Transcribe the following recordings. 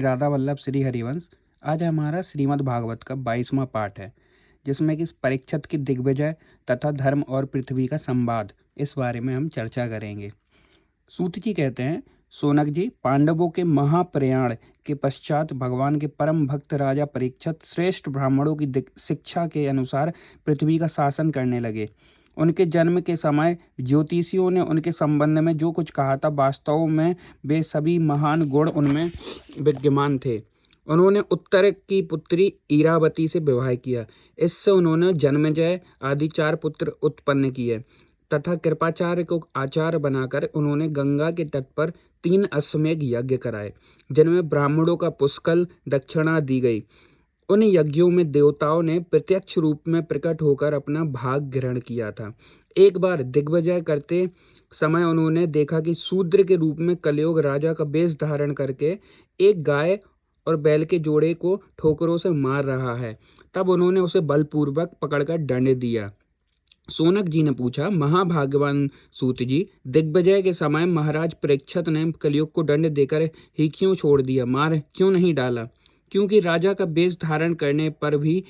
राधा वल्लभ श्री हरिवंश। आज हमारा श्रीमद् भागवत का 22वां पाठ है, जिसमें कि परीक्षित की दिग्विजय तथा धर्म और पृथ्वी का संवाद, इस बारे में हम चर्चा करेंगे। सूत जी कहते हैं, सोनक जी, पांडवों के महाप्रयाण के पश्चात भगवान के परम भक्त राजा परीक्षित श्रेष्ठ ब्राह्मणों की शिक्षा के अनुसार पृथ्वी का शासन करने लगे। उनके जन्म के समय ज्योतिषियों ने उनके संबंध में जो कुछ कहा था, वास्तव में वे सभी महान गुण उनमें विद्यमान थे। उन्होंने उत्तर की पुत्री इरावती से विवाह किया। इससे उन्होंने जन्मेजय आदि 4 पुत्र उत्पन्न किए तथा कृपाचार्य को आचार्य बनाकर उन्होंने गंगा के तट पर 3 अश्वमेध यज्ञ कराए, जिनमें ब्राह्मणों का पुष्कल दक्षिणा दी गई। उन यज्ञों में देवताओं ने प्रत्यक्ष रूप में प्रकट होकर अपना भाग ग्रहण किया था। एक बार दिग्विजय करते समय उन्होंने देखा कि शूद्र के रूप में कलयुग राजा का वेश धारण करके एक गाय और बैल के जोड़े को ठोकरों से मार रहा है। तब उन्होंने उसे बलपूर्वक पकड़कर दंड दिया। सोनक जी ने पूछा, महाभाग्यवान सूत जी, दिग्विजय के समय महाराज परीक्षित ने कलयुग को दंड देकर ही क्यों छोड़ दिया, मार क्यों नहीं डाला? क्योंकि राजा का वेश धारण करने पर भी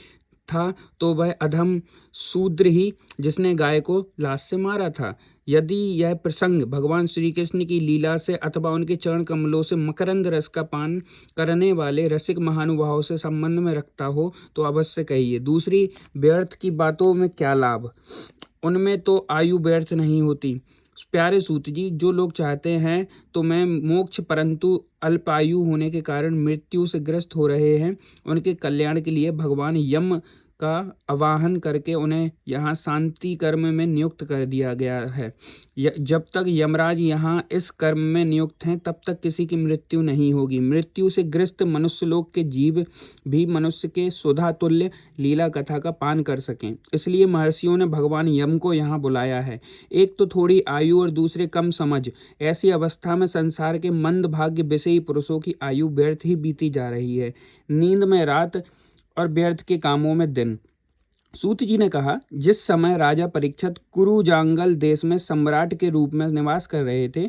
था तो वह अधम शूद्र ही जिसने गाय को लाश से मारा था। यदि यह प्रसंग भगवान श्री कृष्ण की लीला से अथवा उनके चरण कमलों से मकरंद रस का पान करने वाले रसिक महानुभाव से संबंध में रखता हो तो अवश्य कहिए। दूसरी, व्यर्थ की बातों में क्या लाभ, उनमें तो आयु व्यर्थ नहीं होती। प्यारे सूत जी, जो लोग चाहते हैं तो मैं मोक्ष परंतु अल्पायु होने के कारण मृत्यु से ग्रस्त हो रहे हैं, उनके कल्याण के लिए भगवान यम का आवाहन करके उन्हें यहाँ शांति कर्म में नियुक्त कर दिया गया है। जब तक यमराज यहाँ इस कर्म में नियुक्त हैं, तब तक किसी की मृत्यु नहीं होगी। मृत्यु से ग्रस्त मनुष्य लोक के जीव भी मनुष्य के सुधा तुल्य लीला कथा का पान कर सकें, इसलिए महर्षियों ने भगवान यम को यहाँ बुलाया है। एक तो थोड़ी आयु और दूसरे कम समझ, ऐसी अवस्था में संसार के मंद भाग्य विषयी पुरुषों की आयु व्यर्थ ही बीती जा रही है, नींद में रात और व्यर्थ के कामों में दिन। सूत जी ने कहा, जिस समय राजा परीक्षित कुरुजांगल देश में सम्राट के रूप में निवास कर रहे थे,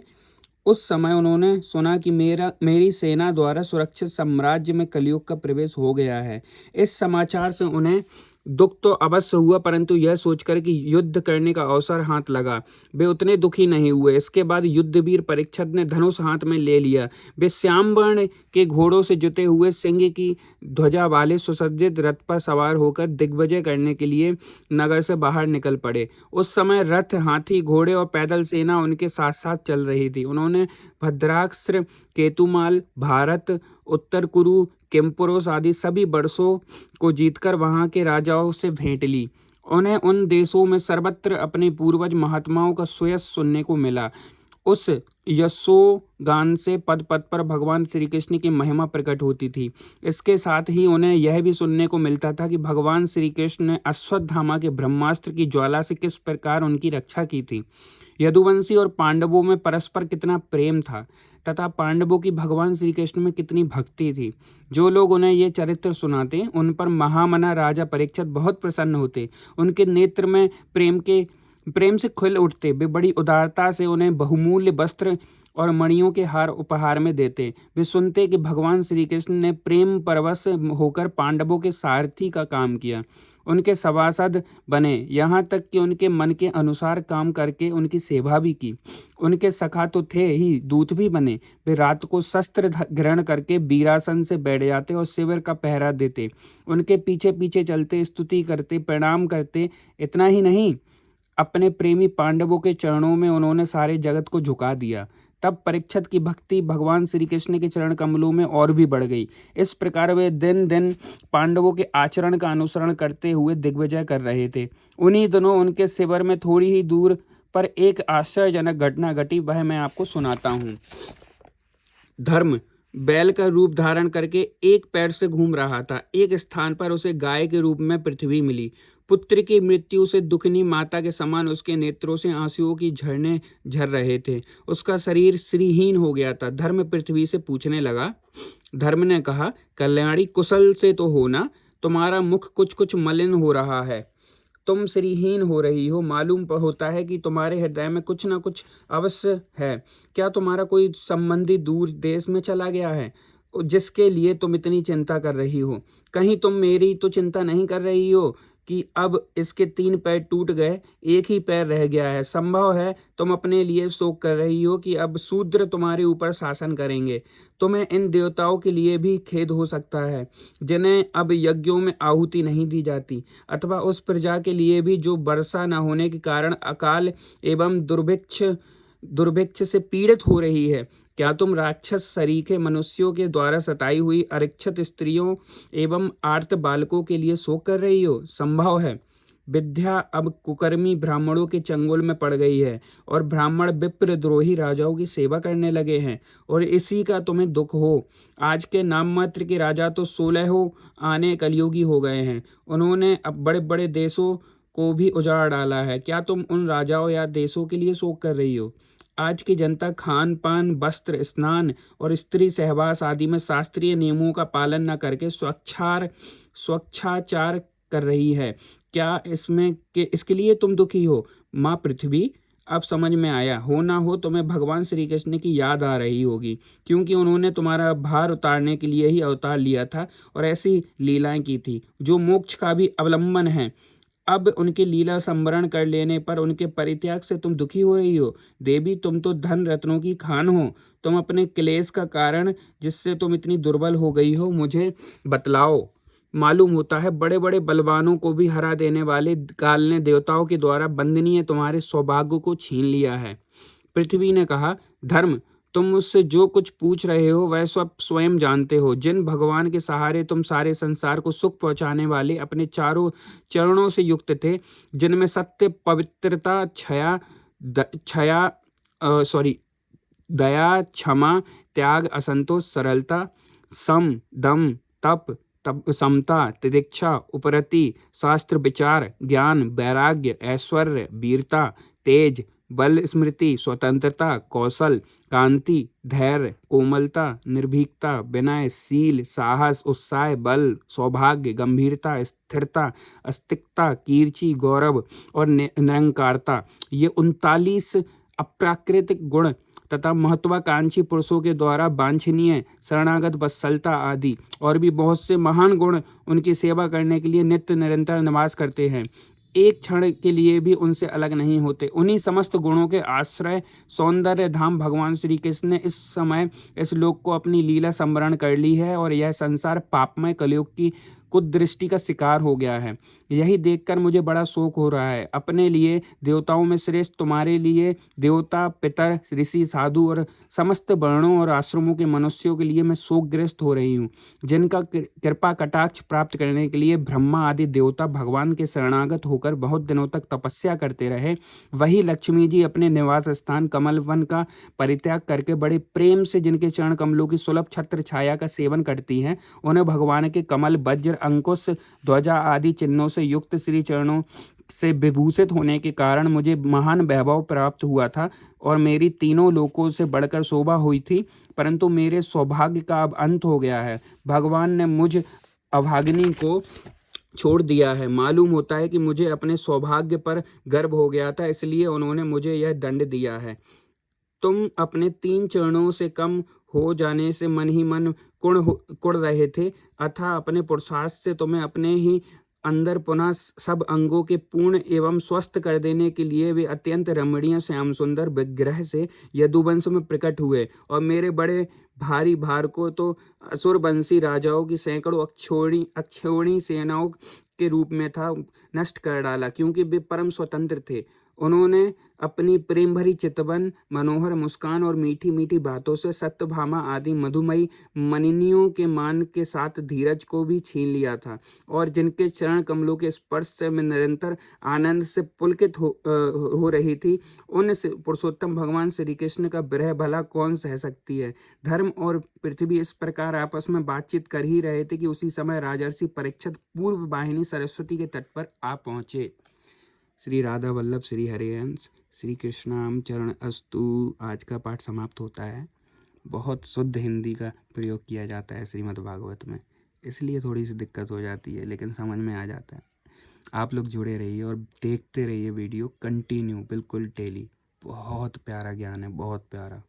उस समय उन्होंने सुना कि मेरी सेना द्वारा सुरक्षित साम्राज्य में कलयुग का प्रवेश हो गया है। इस समाचार से उन्हें दुख तो अवश्य हुआ, परंतु यह सोचकर कि युद्ध करने का अवसर हाथ लगा, वे उतने दुखी नहीं हुए। इसके बाद युद्धवीर परीक्षित ने धनुष हाथ में ले लिया। वे श्याम वर्ण के घोड़ों से जुते हुए सिंह की ध्वजा वाले सुसज्जित रथ पर सवार होकर दिग्विजय करने के लिए नगर से बाहर निकल पड़े। उस समय रथ, हाथी, घोड़े और पैदल सेना उनके साथ साथ चल रही थी। उन्होंने भद्राक्ष, केतुमाल, भारत, उत्तर कुरु, किमपुरुष आदि सभी वर्षों को जीतकर वहां के राजाओं से भेंट ली। उन्हें उन देशों में सर्वत्र अपने पूर्वज महात्माओं का सुयश सुनने को मिला। उस यशोगान से पद पद पर भगवान श्री कृष्ण की महिमा प्रकट होती थी। इसके साथ ही उन्हें यह भी सुनने को मिलता था कि भगवान श्री कृष्ण ने अश्वत्थामा के ब्रह्मास्त्र की ज्वाला से किस प्रकार उनकी रक्षा की थी। यदुवंशी और पांडवों में परस्पर कितना प्रेम था तथा पांडवों की भगवान श्री कृष्ण में कितनी भक्ति थी। जो लोग उन्हें ये चरित्र सुनाते, उन पर महामना राजा परीक्षित बहुत प्रसन्न होते। उनके नेत्र में प्रेम से खुल उठते। वे बड़ी उदारता से उन्हें बहुमूल्य वस्त्र और मणियों के हार उपहार में देते। वे सुनते कि भगवान श्री कृष्ण ने प्रेम परवश होकर पांडवों के सारथी का काम किया, उनके सभासद बने, यहाँ तक कि उनके मन के अनुसार काम करके उनकी सेवा भी की। उनके सखा तो थे ही, दूत भी बने। वे रात को शस्त्र ग्रहण करके वीरासन से बैठ जाते और शिविर का पहरा देते। उनके पीछे पीछे चलते, स्तुति करते, प्रणाम करते। इतना ही नहीं, अपने प्रेमी पांडवों के चरणों में उन्होंने सारे जगत को झुका दिया। तब परीक्षित की भक्ति भगवान श्री कृष्ण के चरण कमलों में और भी बढ़ गई। इस प्रकार वे दिन दिन पांडवों के आचरण का अनुसरण करते हुए दिग्विजय कर रहे थे। उन्हीं दिनों उनके शिविर में थोड़ी ही दूर पर एक आश्चर्यजनक घटना घटी, वह मैं आपको सुनाता हूँ। धर्म बैल का रूप धारण करके एक पैर से घूम रहा था। एक स्थान पर उसे गाय के रूप में पृथ्वी मिली। पुत्र की मृत्यु से दुखनी माता के समान उसके नेत्रों से आंसुओं की झरने झर रहे थे। उसका शरीर श्रीहीन हो गया था। धर्म पृथ्वी से पूछने लगा। धर्म ने कहा, कल्याणी, कुशल से तो हो ना? तुम्हारा मुख कुछ कुछ मलिन हो रहा है, तुम श्रीहीन हो रही हो। मालूम होता है कि तुम्हारे हृदय में कुछ न कुछ अवश्य है। क्या तुम्हारा कोई संबंधी दूर देश में चला गया है? जिसके लिए तुम इतनी चिंता कर रही हो। कहीं तुम मेरी तो चिंता नहीं कर रही हो कि अब इसके 3 पैर टूट गए, एक ही पैर रह गया है। संभव है तुम अपने लिए शोक कर रही हो कि अब शूद्र तुम्हारे ऊपर शासन करेंगे। तुम्हें इन देवताओं के लिए भी खेद हो सकता है जिन्हें अब यज्ञों में आहुति नहीं दी जाती, अथवा उस प्रजा के लिए भी जो वर्षा न होने के कारण अकाल एवं दुर्भिक्ष से पीड़ित हो रही है। क्या तुम राक्षस सरीखे मनुष्यों के द्वारा सताई हुई अशिक्षित स्त्रियों एवं आर्त बालकों के लिए शोक कर रही हो? संभव है विद्या अब कुकर्मी ब्राह्मणों के चंगुल में पड़ गई है और ब्राह्मण विप्रद्रोही राजाओं की सेवा करने लगे हैं, और इसी का तुम्हें दुख हो। आज के नाम मात्र के राजा तो 16 आने कलयुगी हो गए हैं। उन्होंने अब बड़े बड़े देशों को भी उजाड़ डाला है। क्या तुम उन राजाओं या देशों के लिए शोक कर रही हो? आज की जनता खान पान, वस्त्र, स्नान और स्त्री सहवास आदि में शास्त्रीय नियमों का पालन न करके स्वच्छाचार कर रही है। क्या इसके लिए तुम दुखी हो? माँ पृथ्वी, अब समझ में आया हो ना हो तुम्हें भगवान श्री कृष्ण की याद आ रही होगी, क्योंकि उन्होंने तुम्हारा भार उतारने के लिए ही अवतार लिया था और ऐसी लीलाएं की थी जो मोक्ष का भी अवलंबन है। अब उनकी लीला संवरण कर लेने पर उनके परित्याग से तुम दुखी हो रही हो। देवी, तुम तो धन रत्नों की खान हो। तुम अपने क्लेश का कारण जिससे तुम इतनी दुर्बल हो गई हो मुझे बतलाओ। मालूम होता है बड़े बड़े बलवानों को भी हरा देने वाले काल ने देवताओं के द्वारा वंदनीय तुम्हारे सौभाग्य को छीन लिया है। पृथ्वी ने कहा, धर्म, तुम मुझसे जो कुछ पूछ रहे हो वह सब स्वयं जानते हो। जिन भगवान के सहारे तुम सारे संसार को सुख पहुंचाने वाले अपने चारों चरणों से युक्त थे, जिनमें सत्य, पवित्रता, दया, क्षमा, त्याग, असंतोष, सरलता, सम, दम, तप, समता, तितिक्षा, उपरति, शास्त्र विचार, ज्ञान, वैराग्य, ऐश्वर्य, वीरता, तेज, बल, स्मृति, स्वतंत्रता, कौशल, कांति, धैर्य, कोमलता, निर्भीकता, विनय, शील, साहस, उत्साह, बल, सौभाग्य, गंभीरता, स्थिरता, अस्तिकता, कीर्ति, गौरव और निरंकारता, ये 39 अप्राकृतिक गुण तथा महत्वाकांक्षी पुरुषों के द्वारा वांछनीय शरणागत वत्सलता आदि और भी बहुत से महान गुण उनकी सेवा करने के लिए नित्य निरंतर निवास करते हैं। एक क्षण के लिए भी उनसे अलग नहीं होते। उन्हीं समस्त गुणों के आश्रय सौंदर्य धाम भगवान श्री कृष्ण ने इस समय इस लोक को अपनी लीला संवरण कर ली है और यह संसार पापमय कलयुग की कुदृष्टि का शिकार हो गया है। यही देखकर मुझे बड़ा शोक हो रहा है। अपने लिए देवताओं में श्रेष्ठ तुम्हारे लिए देवता, पितर, ऋषि, साधु और समस्त वर्णों और आश्रमों के मनुष्यों के लिए मैं शोकग्रस्त हो रही हूँ, जिनका कृपा कटाक्ष प्राप्त करने के लिए ब्रह्मा आदि देवता भगवान के शरणागत होकर बहुत दिनों तक तपस्या करते रहे। वही लक्ष्मी जी अपने निवास स्थान कमल वन का परित्याग करके बड़े प्रेम से जिनके चरण कमलों की सुलभ छत्र छाया का सेवन करती हैं, उन्हें भगवान के कमल, वज्र, अंकुश, ध्वजा आदि चिन्हों से युक्त श्री चरणों से विभूषित होने के कारण मुझे महान वैभव प्राप्त हुआ था और मेरी तीनों लोकों से बढ़कर शोभा हुई थी, परंतु मेरे सौभाग्य का अब अंत हो गया है। भगवान ने मुझ अभागिनी को छोड़ दिया है। मालूम होता है कि मुझे अपने सौभाग्य पर गर्व हो गया था, इसलिए उन्होंने मुझे यह दंड दिया है। तुम अपने 3 चरणों से कम हो जाने से मन ही मन कुढ़ रहे थे, अतः अपने पुरुषार्थ से तुम्हें अपने ही अंदर पुनः सब अंगों के पूर्ण एवं स्वस्थ कर देने के लिए वे अत्यंत रमणीय श्याम सुंदर विग्रह से यदुवंश में प्रकट हुए और मेरे बड़े भारी भार को तो असुरवंशी राजाओं की सैकड़ों अक्षौणी सेनाओं के रूप में था नष्ट कर डाला, क्योंकि वे परम स्वतंत्र थे। उन्होंने अपनी प्रेम भरी चितवन, मनोहर मुस्कान और मीठी मीठी बातों से सत्यभामा आदि मधुमयी मनिनियों के मान के साथ धीरज को भी छीन लिया था, और जिनके चरण कमलों के स्पर्श से मैं निरंतर आनंद से पुलकित हो रही थी, उन पुरुषोत्तम भगवान श्री कृष्ण का विरह भला कौन सह सकती है। धर्म और पृथ्वी इस प्रकार आपस में बातचीत कर ही रहे थे कि उसी समय राजर्षि परीक्षित पूर्व वाहिनी सरस्वती के तट पर आ पहुंचे। श्री राधा वल्लभ श्री हरिवंश श्री कृष्णाम चरण अस्तु। आज का पाठ समाप्त होता है। बहुत शुद्ध हिंदी का प्रयोग किया जाता है श्रीमद् भागवत में, इसलिए थोड़ी सी दिक्कत हो जाती है, लेकिन समझ में आ जाता है। आप लोग जुड़े रहिए और देखते रहिए वीडियो कंटिन्यू, बिल्कुल डेली। बहुत प्यारा ज्ञान है, बहुत प्यारा।